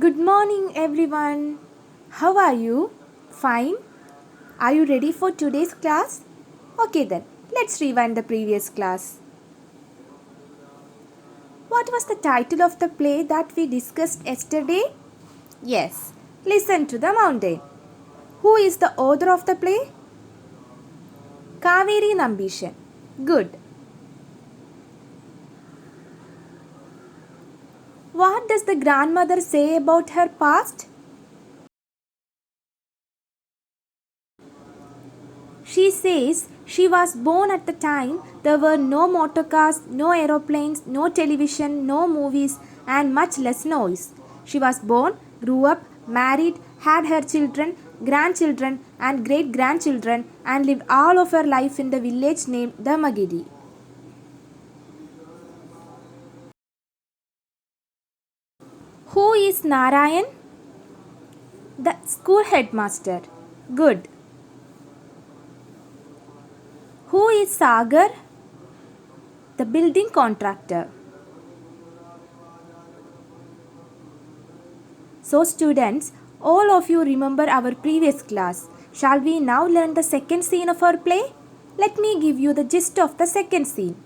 Good morning, everyone. How are you? Fine. Are you ready for today's class? Okay, then, let's rewind the previous class. What was the title of the play that we discussed yesterday? Yes, Listen to the Mountain. Who is the author of the play? Kaveri Nambishan. Good. What does the grandmother say about her past? She says she was born at the time there were no motor cars, no aeroplanes, no television, no movies, and much less noise. She was born, grew up, married, had her children, grandchildren, and great grandchildren, and lived all of her life in the village named Dharmagiri. Who is Narayan? The school headmaster. Good. Who is Sagar? The building contractor. So students, all of you remember our previous class. Shall we now learn the second scene of our play? Let me give you the gist of the second scene.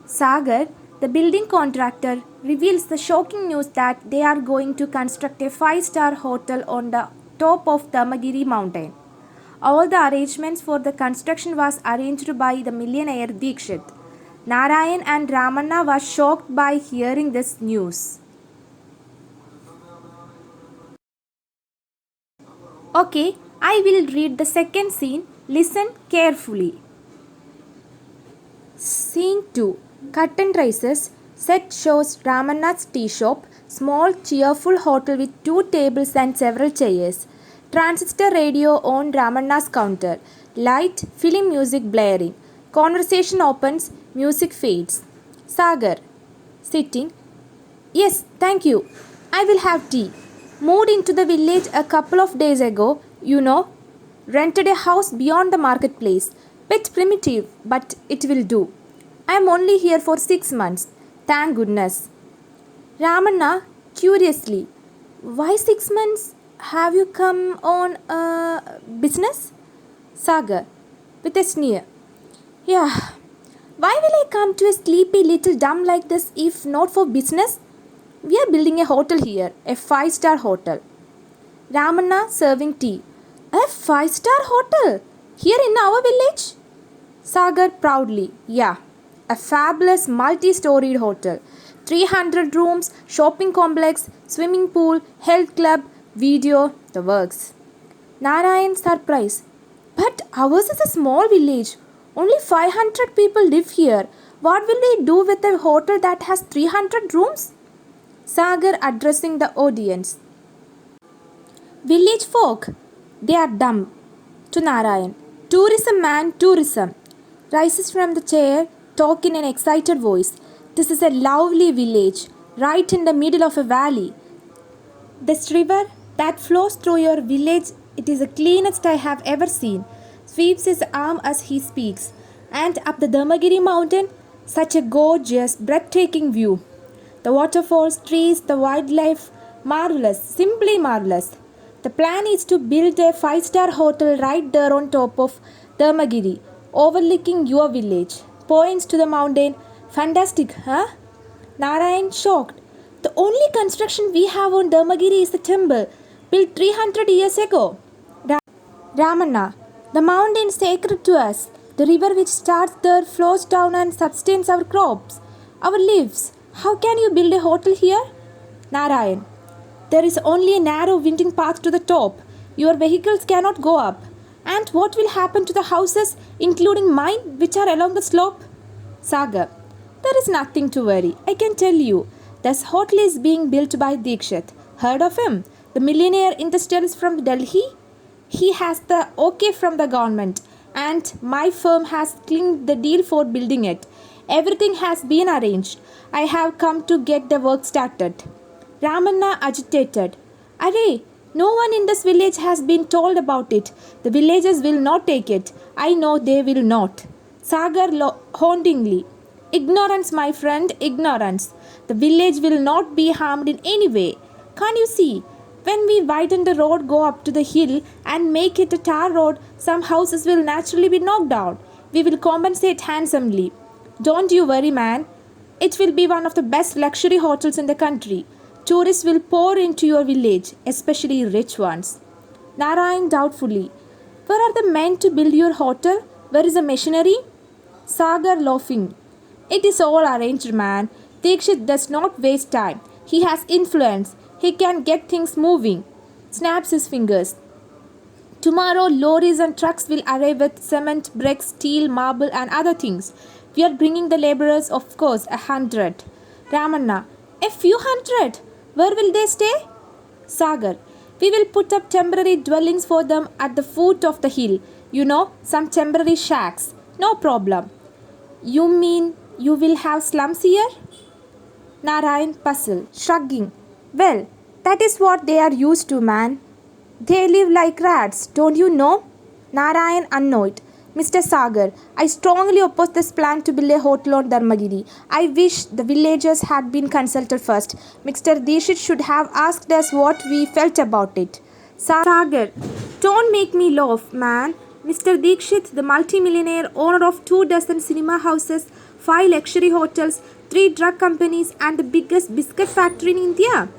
Sagar, the building contractor, reveals the shocking news that they are going to construct a 5-star hotel on the top of Dharmagiri mountain. All the arrangements for the construction was arranged by the millionaire Dikshit. Narayan and Ramanna were shocked by hearing this news. Okay, I will read the second scene. Listen carefully. Scene 2. Curtain rises. Set shows Ramanna's tea shop. Small cheerful hotel with 2 tables and several chairs. Transistor radio on Ramanna's counter. Light, film music blaring. Conversation opens. Music fades. Sagar. Sitting. Yes, thank you. I will have tea. Moved into the village a couple of days ago, Rented a house beyond the marketplace. Bit primitive, but it will do. I am only here for 6 months. Thank goodness. Ramanna, curiously, why 6 months? Have you come on business? Sagar, with a sneer. Yeah. Why will I come to a sleepy little dump like this if not for business? We are building a hotel here, a 5-star hotel. Ramanna serving tea. A 5-star hotel? Here in our village? Sagar proudly. Yeah, a fabulous multi-storied hotel. 300 rooms, shopping complex, swimming pool, health club, video, the works. Narayan surprise. But ours is a small village. Only 500 people live here. What will we do with a hotel that has 300 rooms? Sagar addressing the audience. Village folk, they are dumb. To Narayan. Tourism man, tourism. Rises from the chair, talk in an excited voice. This is a lovely village, right in the middle of a valley. This river that flows through your village, it is the cleanest I have ever seen. Sweeps his arm as he speaks. And up the Dharmagiri mountain, such a gorgeous, breathtaking view. The waterfalls, trees, the wildlife, marvelous, simply marvelous. The plan is to build a 5-star hotel right there on top of Dharmagiri, overlooking your village. Points to the mountain. Fantastic, huh? Narayan shocked. The only construction we have on Dharmagiri is the temple, built 300 years ago. Ramanna, the mountain is sacred to us. The river which starts there flows down and sustains our crops, our lives. How can you build a hotel here? Narayan, there is only a narrow winding path to the top. Your vehicles cannot go up. And what will happen to the houses, including mine, which are along the slope? Sagar, there is nothing to worry. I can tell you. This hotel is being built by Dikshit. Heard of him? The millionaire industrialist from Delhi? He has the okay from the government, and my firm has clinched the deal for building it. Everything has been arranged. I have come to get the work started. Ramanna agitated. Arey, no one in this village has been told about it. The villagers will not take it. I know they will not. Sagar hauntingly. Ignorance, my friend, ignorance. The village will not be harmed in any way. Can't you see? When we widen the road, go up to the hill, and make it a tar road, some houses will naturally be knocked down. We will compensate handsomely. Don't you worry, man. It will be one of the best luxury hotels in the country. Tourists will pour into your village, especially rich ones. Narayan doubtfully. Where are the men to build your hotel? Where is the machinery? Sagar laughing. It is all arranged, man. Dikshit does not waste time. He has influence. He can get things moving. Snaps his fingers. Tomorrow, lorries and trucks will arrive with cement, bricks, steel, marble, and other things. We are bringing the laborers, of course, 100. Ramanna, a few hundred. Where will they stay? Sagar, we will put up temporary dwellings for them at the foot of the hill. You know, some temporary shacks. No problem. You mean you will have slums here? Narayan puzzled, shrugging. Well, that is what they are used to, man. They live like rats, don't you know? Narayan annoyed. Mr. Sagar, I strongly oppose this plan to build a hotel on Dharmagiri. I wish the villagers had been consulted first. Mr. Dishit should have asked us what we felt about it. Sagar, don't make me laugh, man. Mr. Dikshit, the multimillionaire owner of 24 cinema houses, 5 luxury hotels, 3 drug companies, and the biggest biscuit factory in India.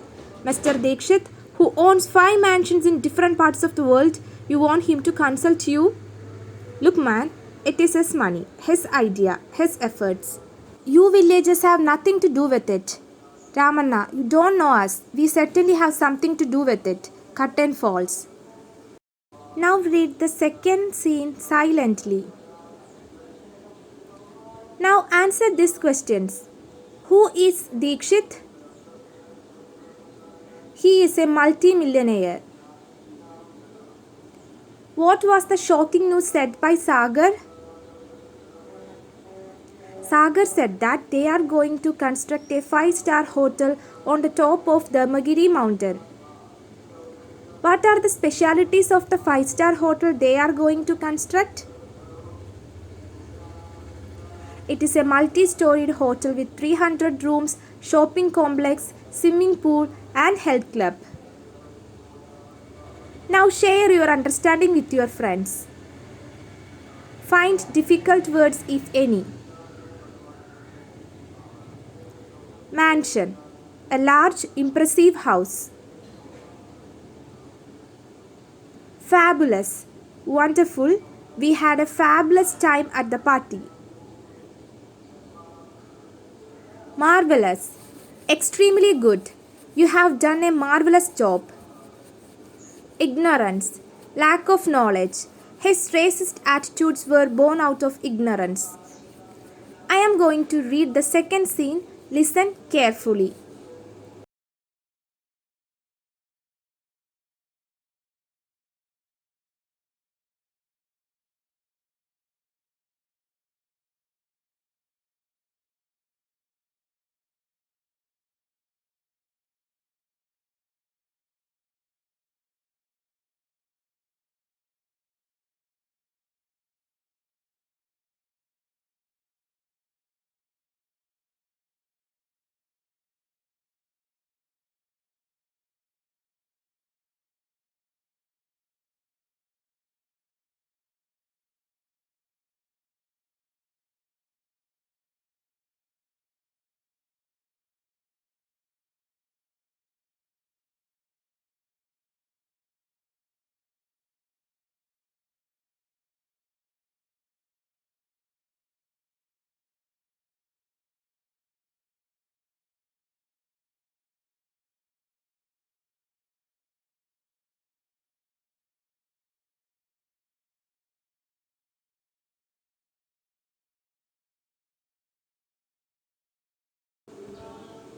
Mr. Dikshit, who owns 5 mansions in different parts of the world, you want him to consult you? Look, man, it is his money, his idea, his efforts. You villagers have nothing to do with it. Ramanna, you don't know us. We certainly have something to do with it. Curtain falls. Now read the second scene silently. Now answer these questions. Who is Dikshit? He is a multi-millionaire. What was the shocking news said by Sagar? Sagar said that they are going to construct a 5-star hotel on the top of the Dharmagiri mountain. What are the specialities of the 5-star hotel they are going to construct? It is a multi-storied hotel with 300 rooms, shopping complex, swimming pool, and health club. Now share your understanding with your friends. Find difficult words if any. Mansion, a large, impressive house. Fabulous, wonderful, we had a fabulous time at the party. Marvelous, extremely good, you have done a marvelous job. Ignorance, lack of knowledge. His racist attitudes were born out of ignorance. I am going to read the second scene. Listen carefully.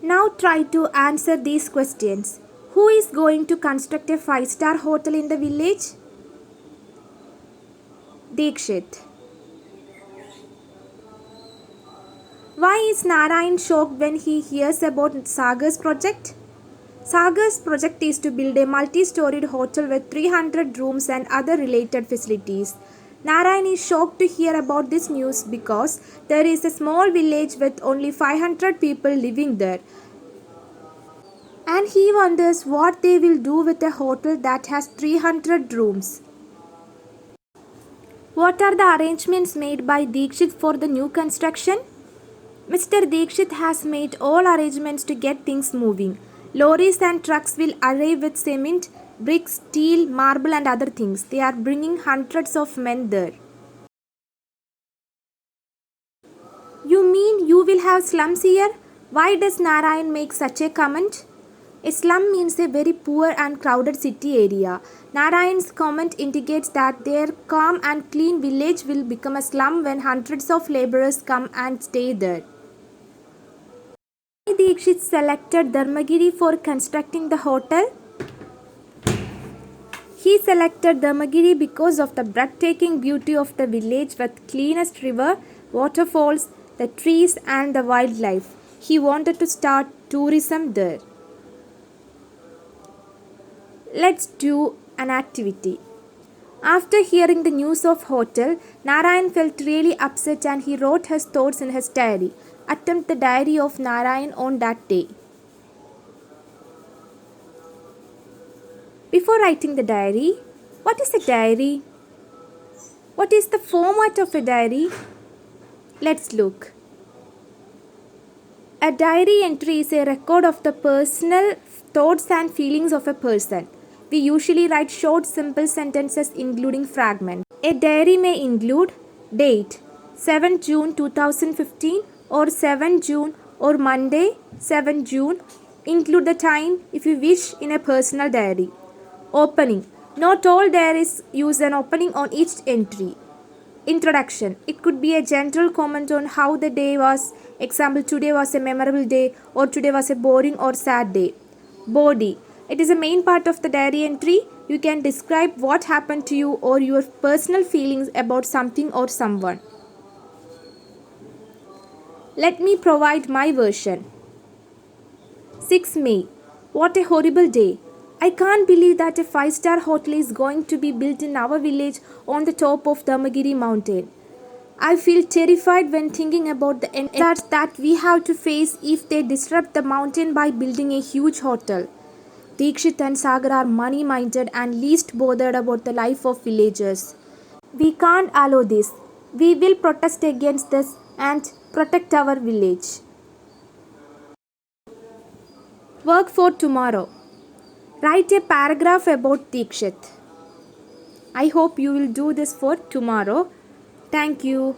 Now try to answer these questions. Who is going to construct a 5-star hotel in the village? Dikshit. Why is Narayan shocked when he hears about Sagar's project? Sagar's project is to build a multi-storied hotel with 300 rooms and other related facilities. Narayan is shocked to hear about this news because there is a small village with only 500 people living there. And he wonders what they will do with a hotel that has 300 rooms. What are the arrangements made by Dikshit for the new construction? Mr. Dikshit has made all arrangements to get things moving. Lorries and trucks will arrive with cement, bricks, steel, marble and other things. They are bringing hundreds of men there. You mean you will have slums here? Why does Narayan make such a comment? A slum means a very poor and crowded city area. Narayan's comment indicates that their calm and clean village will become a slum when hundreds of laborers come and stay there. Why Dikshit selected Dharmagiri for constructing the hotel? He selected Dharmagiri because of the breathtaking beauty of the village with cleanest river, waterfalls, the trees and the wildlife. He wanted to start tourism there. Let's do an activity. After hearing the news of hotel, Narayan felt really upset and he wrote his thoughts in his diary. Attempt the diary of Narayan on that day. Before writing the diary, what is a diary? What is the format of a diary? Let's look. A diary entry is a record of the personal thoughts and feelings of a person. We usually write short, simple sentences including fragments. A diary may include date 7 June 2015 or 7 June or Monday 7 June. Include the time if you wish in a personal diary. Opening. Not all diaries use an opening on each entry. Introduction. It could be a general comment on how the day was. Example, today was a memorable day or today was a boring or sad day. Body. It is a main part of the diary entry. You can describe what happened to you or your personal feelings about something or someone. Let me provide my version. 6 May. What a horrible day. I can't believe that a 5-star hotel is going to be built in our village on the top of Dharmagiri mountain. I feel terrified when thinking about the hazards that we have to face if they disrupt the mountain by building a huge hotel. Dikshit and Sagar are money-minded and least bothered about the life of villagers. We can't allow this. We will protest against this and protect our village. Work for tomorrow. Write a paragraph about Dikshit. I hope you will do this for tomorrow. Thank you.